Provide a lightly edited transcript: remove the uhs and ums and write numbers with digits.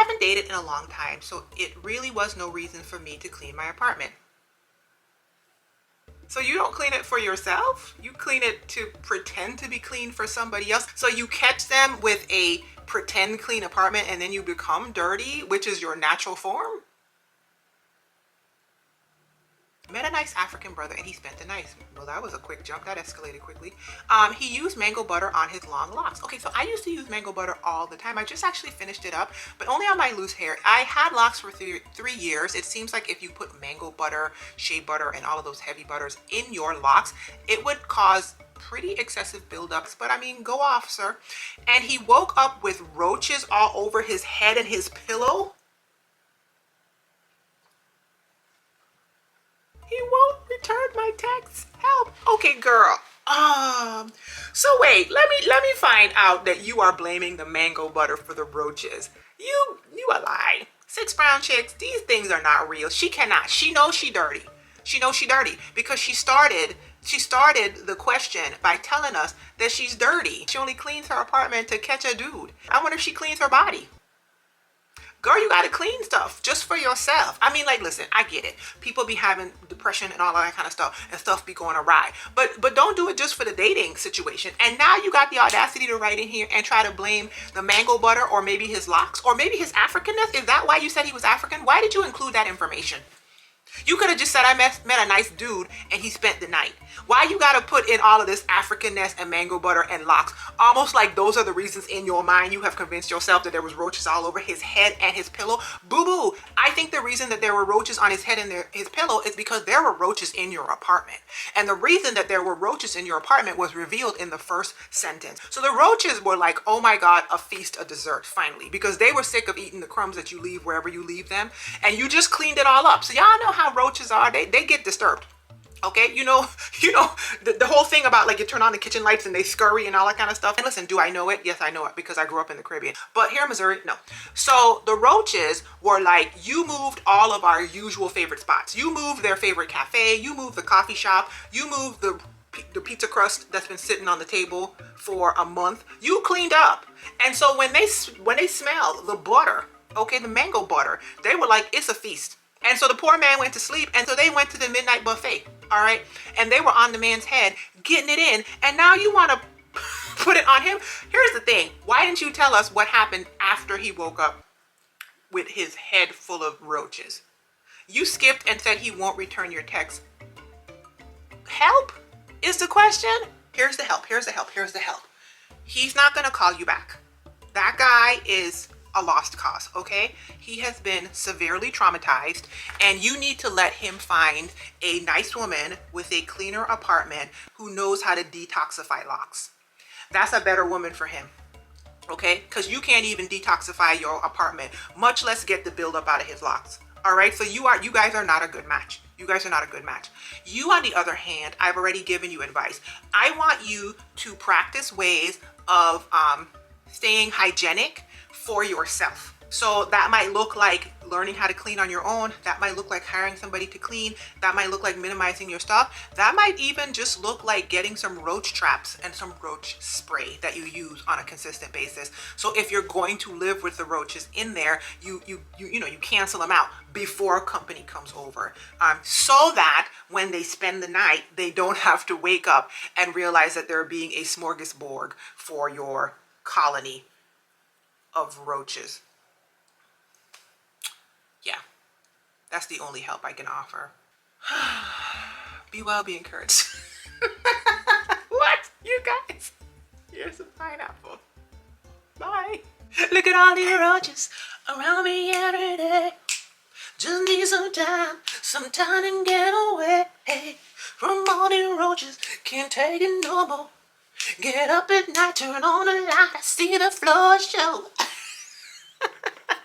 haven't dated in a long time, so it really was no reason for me to clean my apartment. So you don't clean it for yourself? You clean it to pretend to be clean for somebody else? So you catch them with a pretend clean apartment and then you become dirty, which is your natural form? Met a nice African brother and he spent the night. Well, that was a quick jump. That escalated quickly. He used mango butter on his long locks. Okay, so I used to use mango butter all the time. I just actually finished it up, but only on my loose hair. I had locks for 3 years. It seems like if you put mango butter, shea butter, and all of those heavy butters in your locks, it would cause pretty excessive buildups. But I mean, go off, sir. And he woke up with roaches all over his head and his pillow. He won't return my texts. Help. Okay, girl. So wait, let me find out that you are blaming the mango butter for the roaches. You a lie. 6 brown chicks, these things are not real. She cannot. She knows she dirty. She knows she dirty because she started the question by telling us that she's dirty. She only cleans her apartment to catch a dude. I wonder if she cleans her body. Girl, you gotta clean stuff just for yourself. I mean, like, listen, I get it. People be having depression and all that kind of stuff, and stuff be going awry. But don't do it just for the dating situation. And now you got the audacity to write in here and try to blame the mango butter or maybe his locks or maybe his Africanness. Is that why you said he was African? Why did you include that information? You could have just said I met a nice dude and he spent the night. Why you gotta put in all of this Africanness and mango butter and locks? Almost like those are the reasons in your mind you have convinced yourself that there was roaches all over his head and his pillow. Boo-boo. I think the reason that there were roaches on his head and his pillow is because there were roaches in your apartment. And the reason that there were roaches in your apartment was revealed in the first sentence. So the roaches were like, oh my God, a feast, a dessert, finally. Because they were sick of eating the crumbs that you leave wherever you leave them. And you just cleaned it all up. So y'all know how roaches are. They get disturbed. Okay, you know the whole thing about like you turn on the kitchen lights and they scurry and all that kind of stuff. And listen, do I know it? Yes, I know it because I grew up in the Caribbean. But here in Missouri, no. So the roaches were like, you moved all of our usual favorite spots. You moved their favorite cafe. You moved the coffee shop. You moved the pizza crust that's been sitting on the table for a month. You cleaned up. And so when they smelled the butter, okay, the mango butter, they were like, it's a feast. And so the poor man went to sleep, and so they went to the midnight buffet, all right? And they were on the man's head, getting it in, and now you want to put it on him? Here's the thing. Why didn't you tell us what happened after he woke up with his head full of roaches? You skipped and said he won't return your text. Help is the question. Here's the help. Here's the help. Here's the help. He's not going to call you back. That guy is a lost cause, okay? He has been severely traumatized, and you need to let him find a nice woman with a cleaner apartment who knows how to detoxify locks. That's a better woman for him, okay? Because you can't even detoxify your apartment, much less get the buildup out of his locks. All right, so you guys are not a good match. You guys are not a good match. You, on the other hand, I've already given you advice. I want you to practice ways of staying hygienic for yourself. So that might look like learning how to clean on your own. That might look like hiring somebody to clean. That might look like minimizing your stuff. That might even just look like getting some roach traps and some roach spray that you use on a consistent basis. So if you're going to live with the roaches in there, you cancel them out before company comes over, so that when they spend the night, they don't have to wake up and realize that they're being a smorgasbord for your colony of roaches. Yeah, that's the only help I can offer. Be well, be encouraged. What? You guys? Here's a pineapple. Bye. Look at all the roaches around me every day. Just need some time to get away from all the roaches. Can't take it no more. Get up at night, turn on the light, I see the floor show.